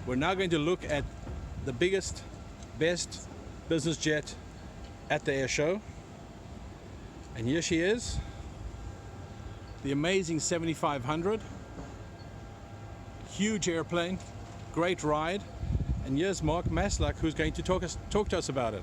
We're now going to look at the biggest, best business jet at the air show. And here she is, the amazing 7500. Huge airplane, great ride. And here's Mark Maslach, who's going to talk to us about it.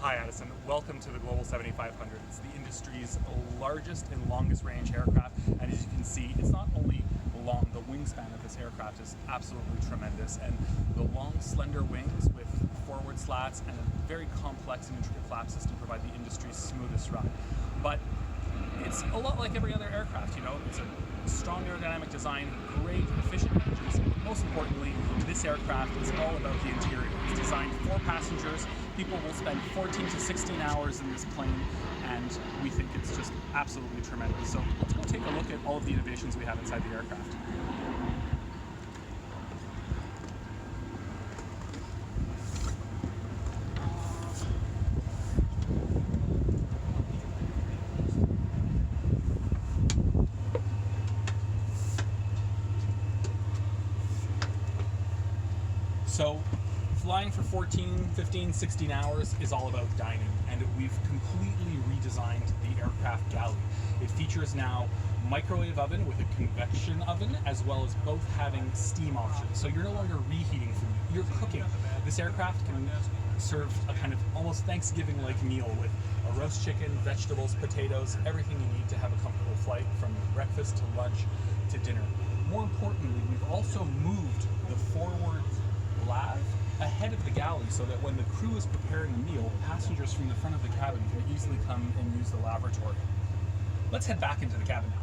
Hi Addison, welcome to the Global 7500. It's the industry's largest and longest range aircraft, and as you can see, it's not only long, the wingspan of this aircraft is absolutely tremendous, and the long slender wings with forward slats and a very complex and intricate flap system provide the industry's smoothest ride. But it's a lot like every other aircraft, you know, it's a strong aerodynamic design, great efficient engines. Most importantly, this aircraft is all about the interior. It's designed for passengers. People will spend 14 to 16 hours in this plane, and we think it's just absolutely tremendous. So let's go take a look at all of the innovations we have inside the aircraft. So flying for 14, 15, 16 hours is all about dining, and we've completely redesigned the aircraft galley. It features now microwave oven with a convection oven, as well as both having steam options. So you're no longer reheating food, you're cooking. This aircraft can serve a kind of almost Thanksgiving-like meal with a roast chicken, vegetables, potatoes, everything you need to have a comfortable flight from breakfast to lunch to dinner. More importantly, we've also moved the forward lav ahead of the galley so that when the crew is preparing a meal, passengers from the front of the cabin can easily come and use the lavatory. Let's head back into the cabin now.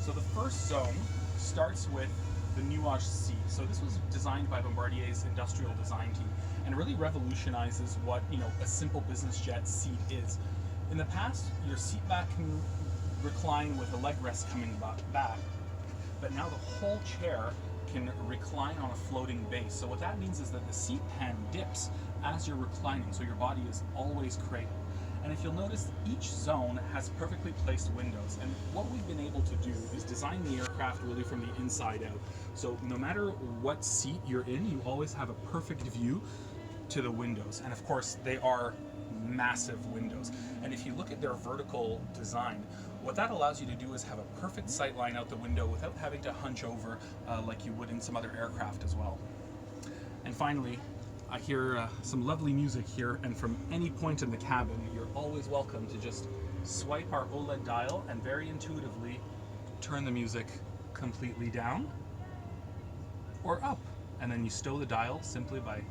So the first zone starts with the Nuage seat. So this was designed by Bombardier's industrial design team and really revolutionizes what, you know, a simple business jet seat is. In the past, your seat back can recline with a leg rest coming back, but now the whole chair can recline on a floating base. So what that means is that the seat pan dips as you're reclining, so your body is always cradled. And if you'll notice, each zone has perfectly placed windows, and what we've been able to do is design the aircraft really from the inside out. So no matter what seat you're in, you always have a perfect view to the windows, and of course they are massive windows. And if you look at their vertical design, what that allows you to do is have a perfect sight line out the window without having to hunch over like you would in some other aircraft as well. And finally, I hear some lovely music here, and from any point in the cabin, you're always welcome to just swipe our OLED dial and very intuitively turn the music completely down or up, and then you stow the dial simply by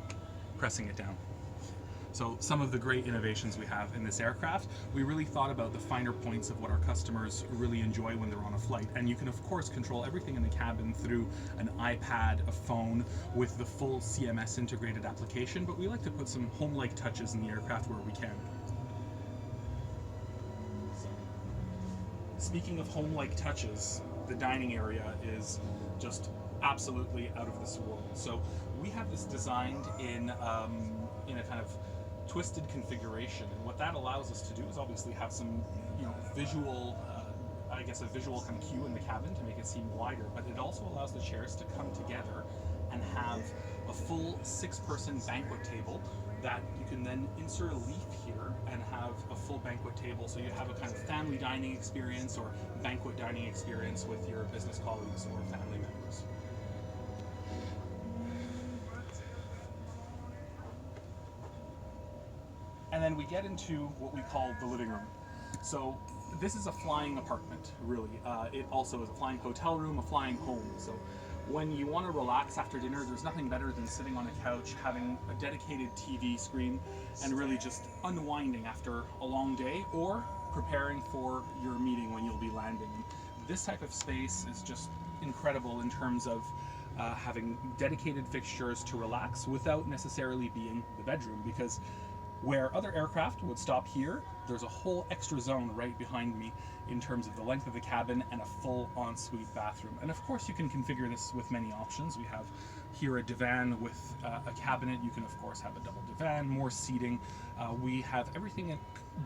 pressing it down. So some of the great innovations we have in this aircraft, we really thought about the finer points of what our customers really enjoy when they're on a flight. And you can of course control everything in the cabin through an iPad, a phone, with the full CMS integrated application, but we like to put some home-like touches in the aircraft where we can. Speaking of home-like touches, the dining area is just absolutely out of this world. So we have this designed in a kind of twisted configuration, and what that allows us to do is obviously have some, you know, visual, I guess a visual kind of cue in the cabin to make it seem wider, but it also allows the chairs to come together and have a full 6-person banquet table that you can then insert a leaf here and have a full banquet table, so you have a kind of family dining experience or banquet dining experience with your business colleagues or family members. And then we get into what we call the living room. So this is a flying apartment, really. It also is a flying hotel room, a flying home. So when you want to relax after dinner, there's nothing better than sitting on a couch, having a dedicated TV screen, and really just unwinding after a long day, or preparing for your meeting when you'll be landing. This type of space is just incredible in terms of having dedicated fixtures to relax without necessarily being the bedroom, because Where other aircraft would stop here, there's a whole extra zone right behind me in terms of the length of the cabin and a full ensuite bathroom. And of course you can configure this with many options. We have here a divan with a cabinet. You can of course have a double divan, more seating. We have everything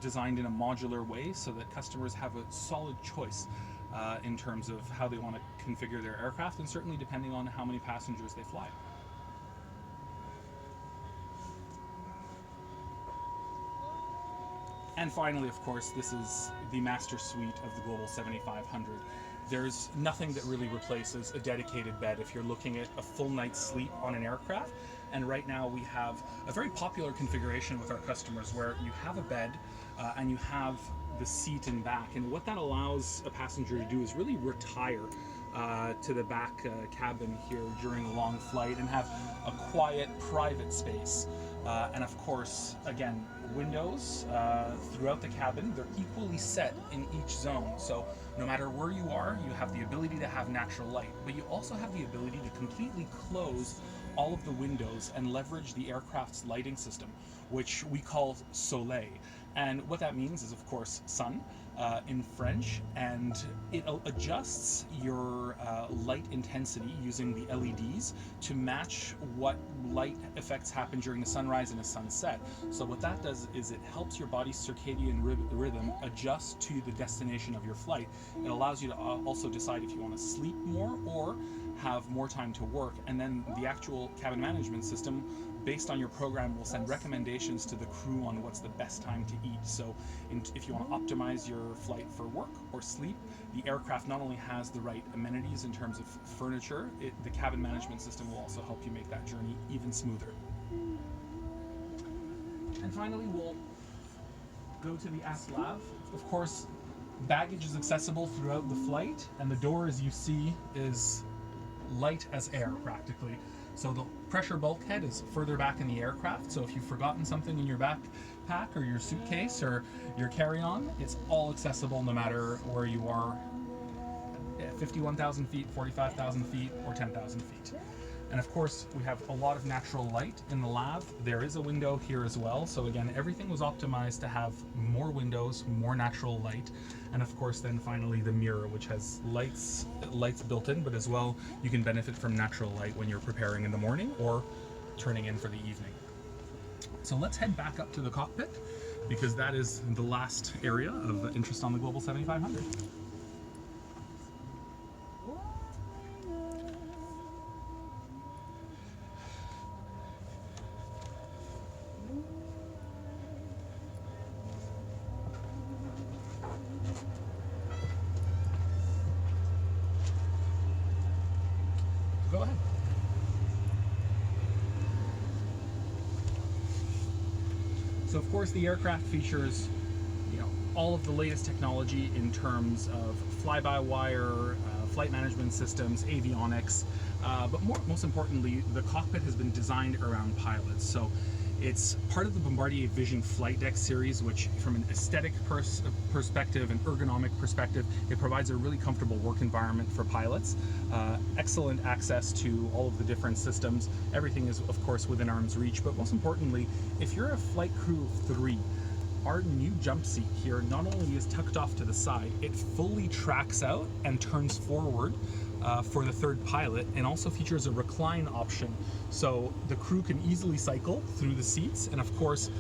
designed in a modular way so that customers have a solid choice in terms of how they want to configure their aircraft, and certainly depending on how many passengers they fly. And finally, of course, this is the master suite of the Global 7500. There's nothing that really replaces a dedicated bed if you're looking at a full night's sleep on an aircraft. And right now we have a very popular configuration with our customers where you have a bed and you have the seat in back. And what that allows a passenger to do is really retire to the back cabin here during a long flight and have a quiet, private space. And of course, again, windows throughout the cabin. They're equally set in each zone. So no matter where you are, you have the ability to have natural light, but you also have the ability to completely close all of the windows and leverage the aircraft's lighting system, which we call soleil. And what that means is, of course, sun in French, and it adjusts your light intensity using the LEDs to match what light effects happen during the sunrise and a sunset. So what that does is it helps your body's circadian rhythm adjust to the destination of your flight. It allows you to also decide if you want to sleep more or have more time to work, and then the actual cabin management system, based on your program, will send recommendations to the crew on what's the best time to eat. So if you want to optimize your flight for work or sleep, the aircraft not only has the right amenities in terms of furniture, the cabin management system will also help you make that journey even smoother. And finally, we'll go to the aft lav. Of course, baggage is accessible throughout the flight, and the door, as you see, is light as air practically. So the pressure bulkhead is further back in the aircraft, so if you've forgotten something in your backpack or your suitcase or your carry-on, it's all accessible no matter where you are, 51,000 feet, 45,000 feet, or 10,000 feet. And of course, we have a lot of natural light in the lav. There is a window here as well. So again, everything was optimized to have more windows, more natural light. And of course, then finally the mirror, which has lights built in, but as well, you can benefit from natural light when you're preparing in the morning or turning in for the evening. So let's head back up to the cockpit, because that is the last area of interest on the Global 7500. Go ahead. So of course the aircraft features, all of the latest technology in terms of fly-by-wire, flight management systems, avionics, but most importantly, the cockpit has been designed around pilots. So it's part of the Bombardier Vision flight deck series, which from an aesthetic perspective and ergonomic perspective, it provides a really comfortable work environment for pilots. Excellent access to all of the different systems. Everything is, of course, within arm's reach, but most importantly, if you're a flight crew of 3, our new jump seat here not only is tucked off to the side, it fully tracks out and turns forward for the third pilot, and also features a recline option, so the crew can easily cycle through the seats. And of course,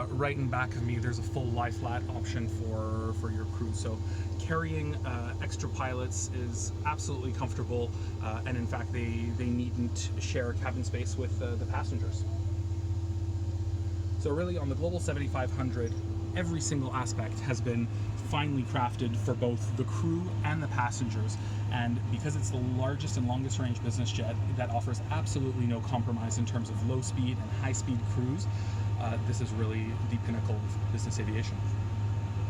right in back of me, there's a full lie flat option for your crew. So carrying extra pilots is absolutely comfortable, and in fact, they needn't share cabin space with the passengers. So really, on the Global 7500, every single aspect has been finely crafted for both the crew and the passengers. And because it's the largest and longest range business jet that offers absolutely no compromise in terms of low speed and high speed cruise, this is really the pinnacle of business aviation.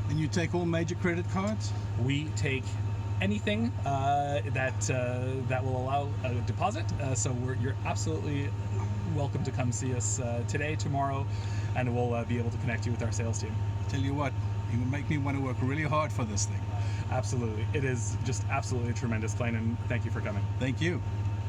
And you take all major credit cards? We take anything that will allow a deposit. So you're absolutely welcome to come see us today, tomorrow, and we'll be able to connect you with our sales team. Tell you what, you make me want to work really hard for this thing. Absolutely. It is just absolutely a tremendous plane, and thank you for coming. Thank you.